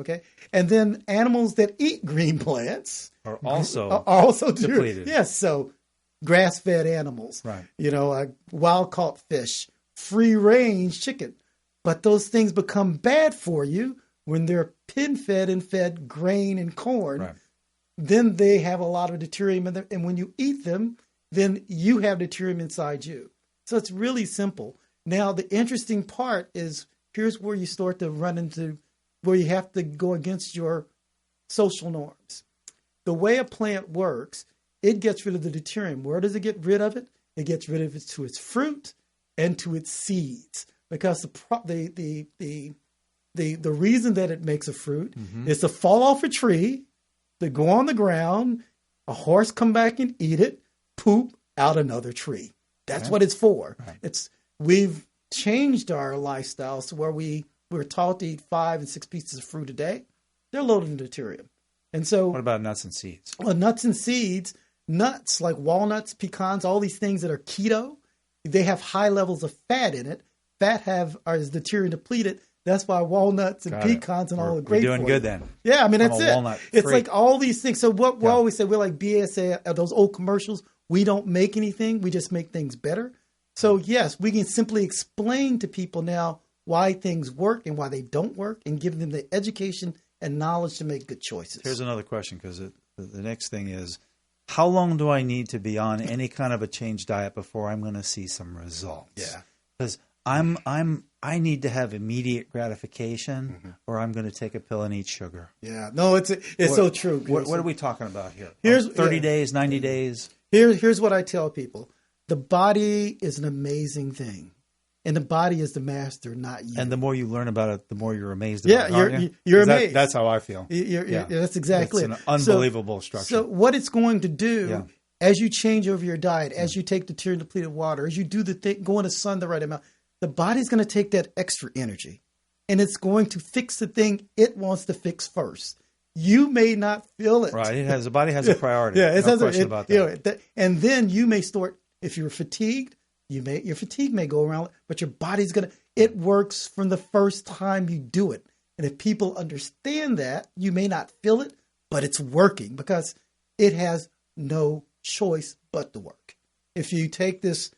Okay? And then animals that eat green plants are also depleted. Yes, so grass-fed animals, wild-caught fish, free-range chicken. But those things become bad for you when they're pin-fed and fed grain and corn. Right. Then they have a lot of deuterium in them, and when you eat them, then you have deuterium inside you. So it's really simple. Now, the interesting part is, here's where you start to run into where you have to go against your social norms. The way a plant works, it gets rid of the deuterium. Where does it get rid of it? It gets rid of it to its fruit and to its seeds. Because the reason that it makes a fruit is to fall off a tree, to go on the ground, a horse come back and eat it, poop out another tree. That's what it's for. Right. We've changed our lifestyles to where we're taught to eat 5 and 6 pieces of fruit a day. They're loaded in deuterium. And so, what about nuts and seeds? Well, nuts and seeds, nuts like walnuts, pecans, all these things that are keto, they have high levels of fat in it. Fat is deuterium depleted. That's why walnuts and pecans and all the great. We're doing good then. Yeah, I mean that's it. It's freak. Like all these things. So what we always say, we're like BSA, those old commercials. We don't make anything. We just make things better. So yes, we can simply explain to people now why things work and why they don't work, and give them the education and knowledge to make good choices. Here's another question, because the next thing is, how long do I need to be on any kind of a change diet before I'm going to see some results? Yeah. Because I need to have immediate gratification, or I'm going to take a pill and eat sugar. Yeah, no, it's so true. What are we talking about here? Here's 30 days, 90 days. Here's what I tell people: the body is an amazing thing, and the body is the master, not you. And the more you learn about it, the more you're amazed about it. You're amazed. That's how I feel. That's exactly it. It's an unbelievable structure. So what it's going to do, as you change over your diet, as you take the tear depleted water, as you do the thing, go in the sun the right amount, the body's going to take that extra energy, and it's going to fix the thing it wants to fix first. You may not feel it. Right. The body has a priority. No question about that. And then you may start, if you're fatigued, your fatigue may go around, but your body's going to, it works from the first time you do it. And if people understand that, you may not feel it, but it's working because it has no choice but to work. If you take this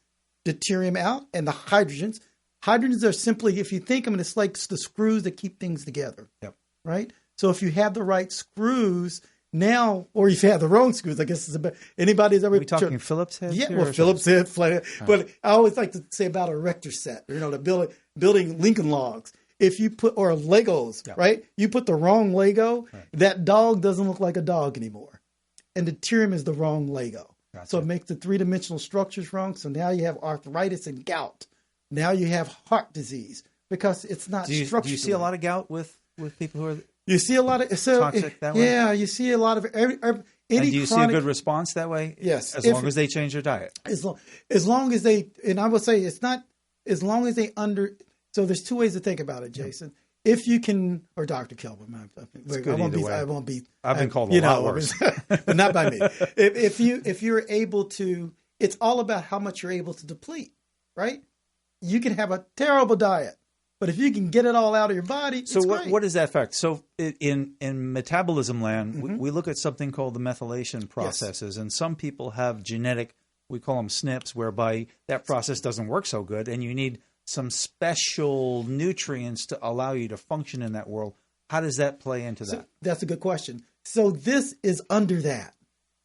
deuterium out and the hydrogens are simply, if you think of it, it's like the screws that keep things together. Yep. Right? So if you have the right screws now, or if you have the wrong screws, I guess it's about anybody's ever. Are we talking Phillips head? Yeah, well, Phillips head. But I always like to say about a Erector set, the building Lincoln logs. If you put, or Legos, right? You put the wrong Lego, that dog doesn't look like a dog anymore. And the deuterium is the wrong Lego. Gotcha. So it makes the three-dimensional structures wrong. So now you have arthritis and gout. Now you have heart disease because it's not structured. Do you see a lot of gout with people who are you see a lot of toxic that way? Yeah, you see a lot of any. And do you see a good response that way? Yes, as long as they change their diet. As long as they, and I would say it's not as long as they under. So there's two ways to think about it, Jason. If you can, or Dr. Kelberman, I won't be. I've been called a lot worse, but not by me. If you're able to, it's all about how much you're able to deplete, right? You can have a terrible diet, but if you can get it all out of your body, so it's great. What is that fact? So in metabolism land, we look at something called the methylation processes, and some people have genetic, we call them SNPs, whereby that process doesn't work so good, and you need some special nutrients to allow you to function in that world. How does that play into that? That's a good question. So this is under that.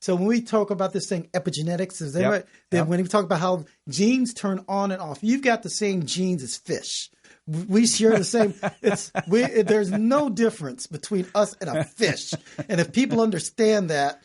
So when we talk about this thing, epigenetics, when we talk about how genes turn on and off, you've got the same genes as fish. We share the same. There's no difference between us and a fish. And if people understand that,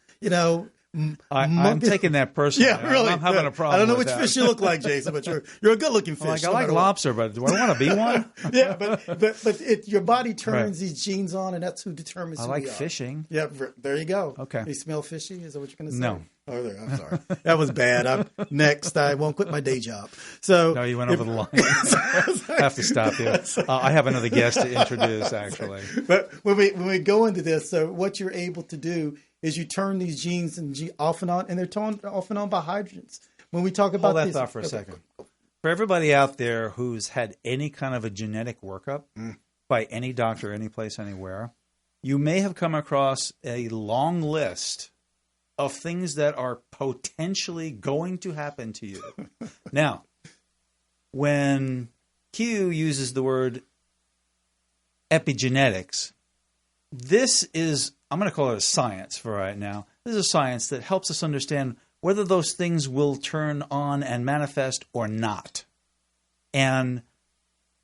I'm taking that personally. Yeah, really. I'm having a problem. I don't know with which that. fish you look like, Jason, but you're a good-looking fish. I like lobster, but do I want to be one? Yeah, but your body turns these genes on, and that's who determines. I who like we are. fishing. Yeah, there you go. Okay. You smell fishy? Is that what you're going to say? No. Oh, there. I'm sorry. That was bad. Next, I won't quit my day job. So no, you went over the line. I have to stop you. I have another guest to introduce, actually. But when we go into this, so what you're able to do is you turn these genes off and on, and they're turned off and on by hydrogens. When we talk about hold that thought for a second. For everybody out there who's had any kind of a genetic workup by any doctor, any place, anywhere, you may have come across a long list of things that are potentially going to happen to you. Now, when Q uses the word epigenetics, this is, I'm going to call it a science for right now. This is a science that helps us understand whether those things will turn on and manifest or not. And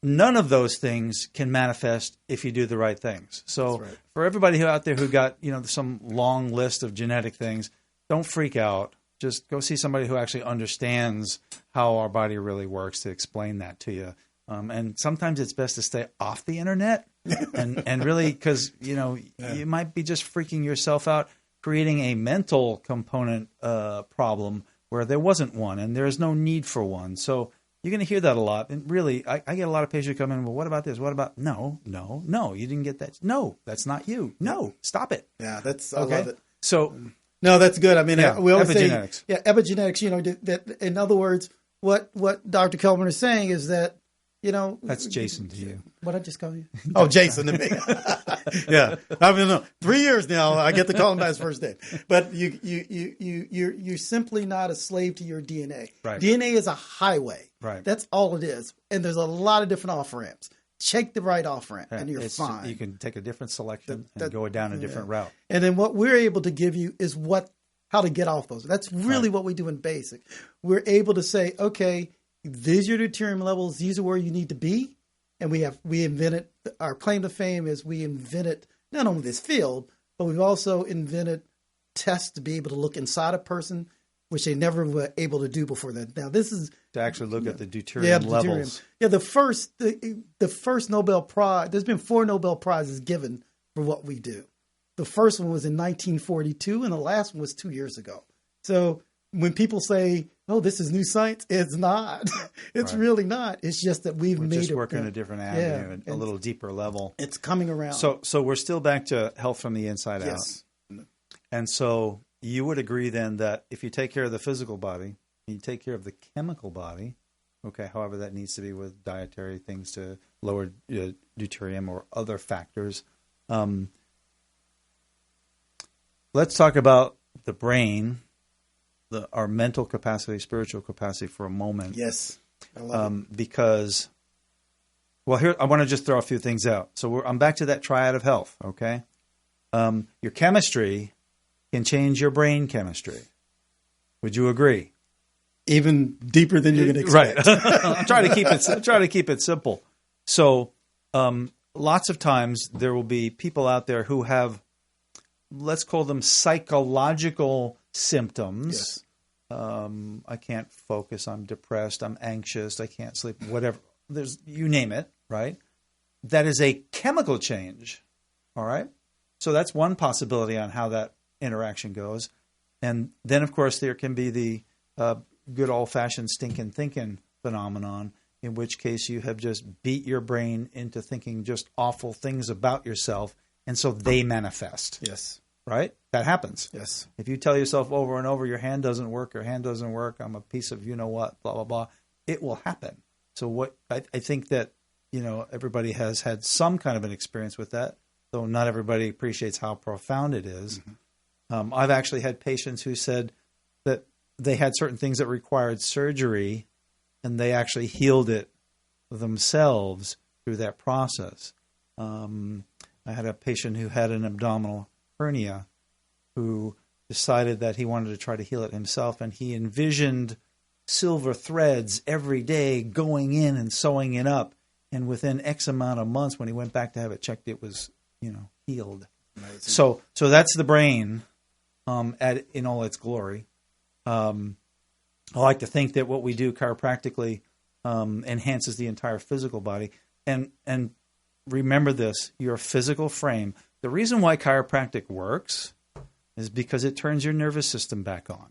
none of those things can manifest if you do the right things. So for everybody out there who got, some long list of genetic things, don't freak out. Just go see somebody who actually understands how our body really works to explain that to you. And sometimes it's best to stay off the internet and really, because, you might be just freaking yourself out, creating a mental component problem where there wasn't one and there is no need for one. So you're going to hear that a lot. And really, I get a lot of patients who come in, well, what about this? What about, no, you didn't get that. No, that's not you. No, stop it. Yeah, I love it. So, no, that's good. I mean, we always epigenetics. Say, epigenetics, that in other words, what Dr. Kelberman is saying is that, that's Jason to you. What I just call you? Oh, Jason to me. Yeah, I don't know. 3 years now, I get to call him by his first name. But you're simply not a slave to your DNA. Right. DNA is a highway. Right. That's all it is. And there's a lot of different off ramps. Check the right off ramp, and you're fine. You can take a different selection and go down a different route. And then what we're able to give you is how to get off those. That's really what we do in basic. We're able to say, okay, these are your deuterium levels. These are where you need to be. And we invented, our claim to fame is we invented not only this field, but we've also invented tests to be able to look inside a person, which they never were able to do before that. Now this is to actually look at the deuterium levels. Yeah, the first Nobel Prize. There's been 4 Nobel Prizes given for what we do. The first one was in 1942, and the last one was 2 years ago. So when people say, "Oh, this is new science," it's not. It's really not. It's just that we're made just working a different avenue, a little deeper level. It's coming around. So we're still back to health from the inside out. And so you would agree then that if you take care of the physical body, you take care of the chemical body, okay, however that needs to be with dietary things to lower deuterium or other factors. Let's talk about the brain, our mental capacity, spiritual capacity for a moment. Yes, I love it. Because, well, here I want to just throw a few things out. So I'm back to that triad of health, okay? Your chemistry can change your brain chemistry. Would you agree? Even deeper than you're going to expect. Right. I'm trying to keep it simple. So, lots of times there will be people out there who have, let's call them psychological symptoms. Yes. I can't focus. I'm depressed. I'm anxious. I can't sleep. Whatever. You name it, right? That is a chemical change. All right. So that's one possibility on how that interaction goes. And then, of course, there can be the good old-fashioned stinking thinking phenomenon, in which case you have just beat your brain into thinking just awful things about yourself, and so they manifest. Yes. Right? That happens. Yes. If you tell yourself over and over, your hand doesn't work, I'm a piece of you-know-what, blah, blah, blah, it will happen. So what I think that, everybody has had some kind of an experience with that, though not everybody appreciates how profound it is. Mm-hmm. I've actually had patients who said that they had certain things that required surgery, and they actually healed it themselves through that process. I had a patient who had an abdominal hernia who decided that he wanted to try to heal it himself, and he envisioned silver threads every day going in and sewing it up. And within X amount of months, when he went back to have it checked, it was, healed. Amazing. So that's the brain in all its glory. I like to think that what we do chiropractically enhances the entire physical body. And remember this, your physical frame. The reason why chiropractic works is because it turns your nervous system back on.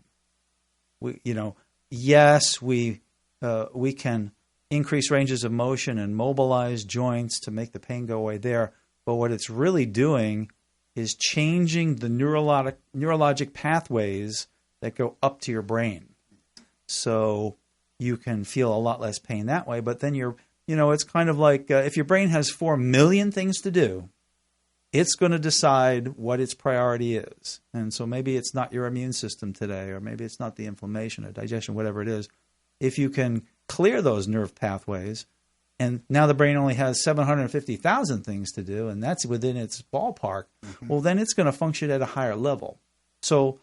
Yes, we can increase ranges of motion and mobilize joints to make the pain go away there. But what it's really doing is changing the neurologic pathways that go up to your brain. So you can feel a lot less pain that way. But then it's kind of like if your brain has 4 million things to do, it's going to decide what its priority is. And so maybe it's not your immune system today, or maybe it's not the inflammation or digestion, whatever it is. If you can clear those nerve pathways, and now the brain only has 750,000 things to do, and that's within its ballpark, well, then it's going to function at a higher level. So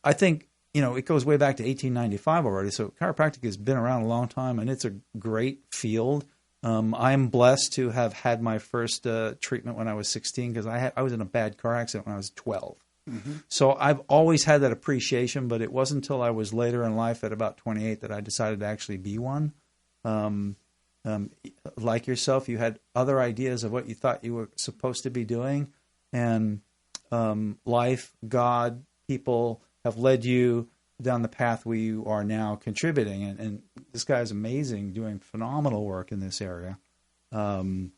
I think, it goes way back to 1895 already. So chiropractic has been around a long time, and it's a great field. I'm blessed to have had my first treatment when I was 16 because I was in a bad car accident when I was 12. Mm-hmm. So I've always had that appreciation, but it wasn't until I was later in life at about 28 that I decided to actually be one. Like yourself, you had other ideas of what you thought you were supposed to be doing, and life, God, people have led you down the path where you are now contributing. And this guy is amazing, doing phenomenal work in this area. For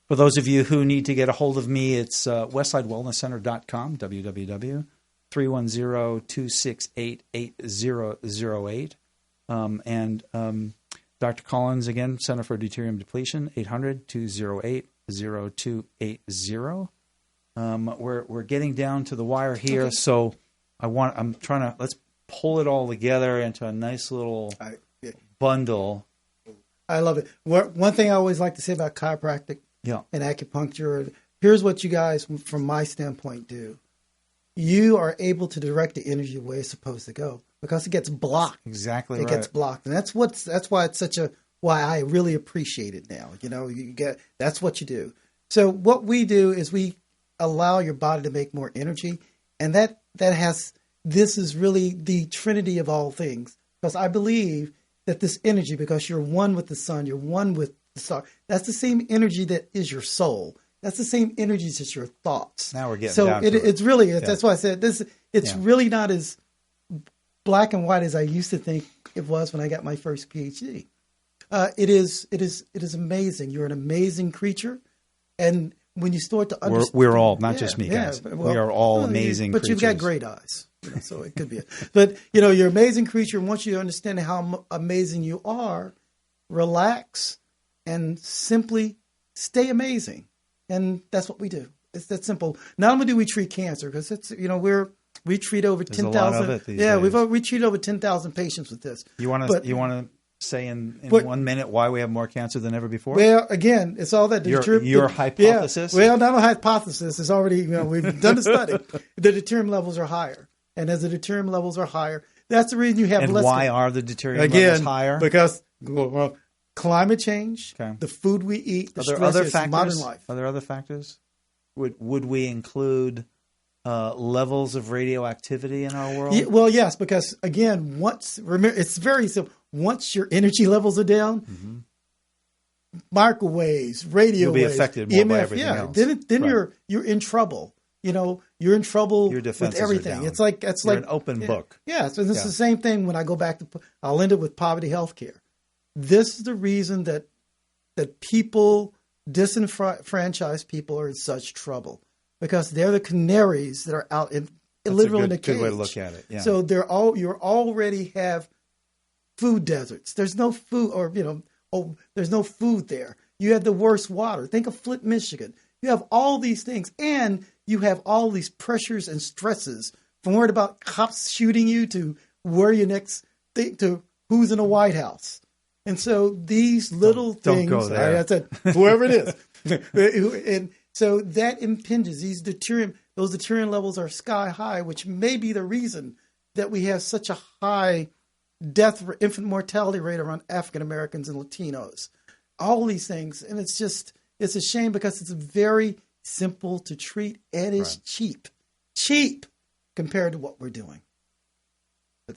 those of you who need to get a hold of me, it's westsidewellnesscenter.com, www.310-268-8008. And Dr. Collins, again, Center for Deuterium Depletion, 800-208-0280. We're getting down to the wire here, okay. So let's pull it all together into a nice little bundle. I love it. One thing I always like to say about chiropractic and acupuncture, here's what you guys, from my standpoint, do. you are able to direct the energy the way it's supposed to go because it gets blocked. Exactly It right. gets blocked. And that's why it's why I really appreciate it now. That's what you do. So what we do is we allow your body to make more energy. And this is really the trinity of all things. Because I believe that this energy, because you're one with the sun, you're one with the star, that's the same energy that is your soul. That's the same energy as your thoughts. Now we're getting down to it. It's really, that's why I said this. It's really not as black and white as I used to think it was when I got my first PhD. It is amazing. You're an amazing creature. And when you start to understand. We're all, not just me, guys. We are all amazing but creatures. You've got great eyes. So it could be it. But, you're an amazing creature. And once you understand how amazing you are, relax and simply stay amazing. And that's what we do. It's that simple. Not only do we treat cancer, because it's, we treat over 10,000. Yeah, we treat over 10,000 patients with this. You want to say in 1 minute why we have more cancer than ever before? Well, again, it's all that. Your hypothesis? Yeah, well, not a hypothesis. It's already, we've done the study. The deuterium levels are higher. And as the deuterium levels are higher, that's the reason you have less. And why are the deuterium levels higher? Because climate change, the food we eat, the stress of modern life. Are there other factors? Would we include levels of radioactivity in our world? Yeah, well, yes, because again, it's very simple. Once your energy levels are down, microwaves, radio You'll be waves, affected more EMF, by everything else. Then you're in trouble. You're in trouble with everything. It's like an open book. Yeah, so this is the same thing when I go back to. I'll end it with poverty health care. This is the reason that people, disenfranchised people, are in such trouble because they're the canaries that are out literally in the cage. Good way to look at it. Yeah. So you already have food deserts. There's no food, there's no food there. You have the worst water. Think of Flint, Michigan. You have all these things, and you have all these pressures and stresses from worried about cops shooting you to where your next thing to who's in the White House. And so these little things, don't go there. I said, whoever it is. And so that impinges those deuterium levels are sky high, which may be the reason that we have such a high infant mortality rate around African Americans and Latinos. All these things. And it's a shame because it's very simple to treat and it's cheap compared to what we're doing.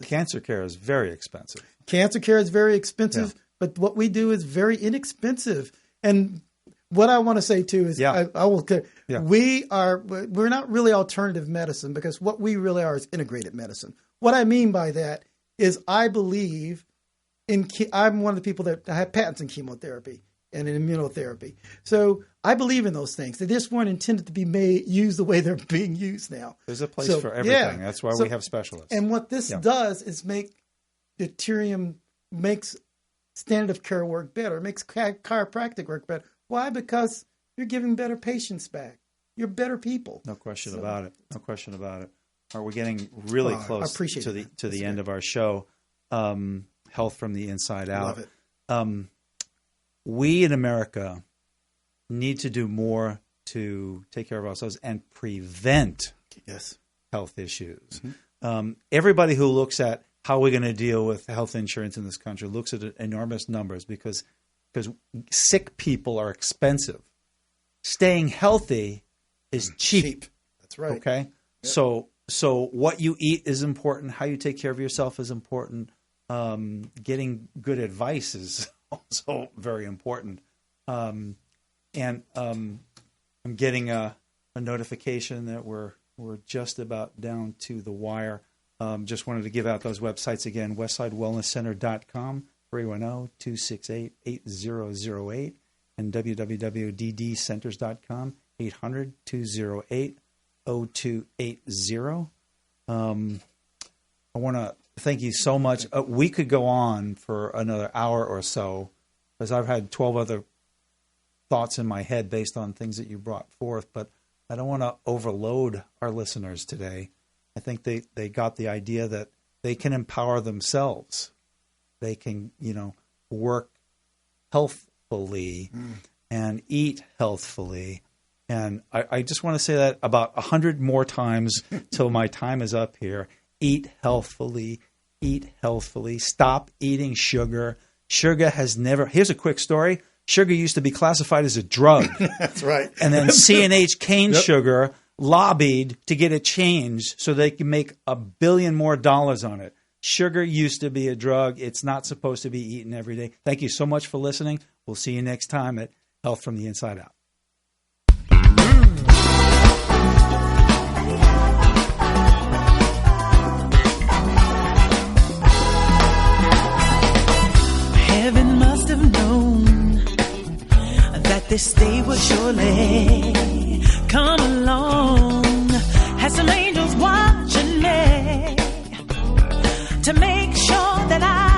Cancer care is very expensive. Cancer care is very expensive, but what we do is very inexpensive. And what I want to say too is, we're not really alternative medicine because what we really are is integrated medicine. What I mean by that is I believe I'm one of the people that I have patents in chemotherapy and in immunotherapy. So I believe in those things. They just weren't intended to be used the way they're being used now. There's a place for everything. That's why we have specialists. And what this does is make deuterium, makes standard of care work better. It makes chiropractic work better. Why? Because you're giving better patients back. You're better people. No question about it. No question about it. All right, we're getting really close to the end of our show. Health from the Inside Out. Love it. We in America need to do more to take care of ourselves and prevent health issues. Mm-hmm. Everybody who looks at how we're going to deal with health insurance in this country looks at enormous numbers because sick people are expensive. Staying healthy is cheap. That's right. Okay? Yep. So what you eat is important. How you take care of yourself is important. Getting good advice is also very important. And I'm getting a notification that we're just about down to the wire. Just wanted to give out those websites again, westsidewellnesscenter.com, 310-268-8008, and www.ddcenters.com, 800-208-0280. I want to thank you so much. We could go on for another hour or so, because I've had 12 other thoughts in my head based on things that you brought forth, but I don't want to overload our listeners today. I think they got the idea that they can empower themselves. They can, work healthfully and eat healthfully And I just want to say that about 100 more times till my time is up here. Eat healthfully. Eat healthfully. Stop eating sugar. Sugar has never – here's a quick story. Sugar used to be classified as a drug. That's right. And then C&H cane sugar lobbied to get it changed so they can make $1 billion more on it. Sugar used to be a drug. It's not supposed to be eaten every day. Thank you so much for listening. We'll see you next time at Health from the Inside Out. Heaven must have known that this day would surely come along. Has some angels watching me to make sure that I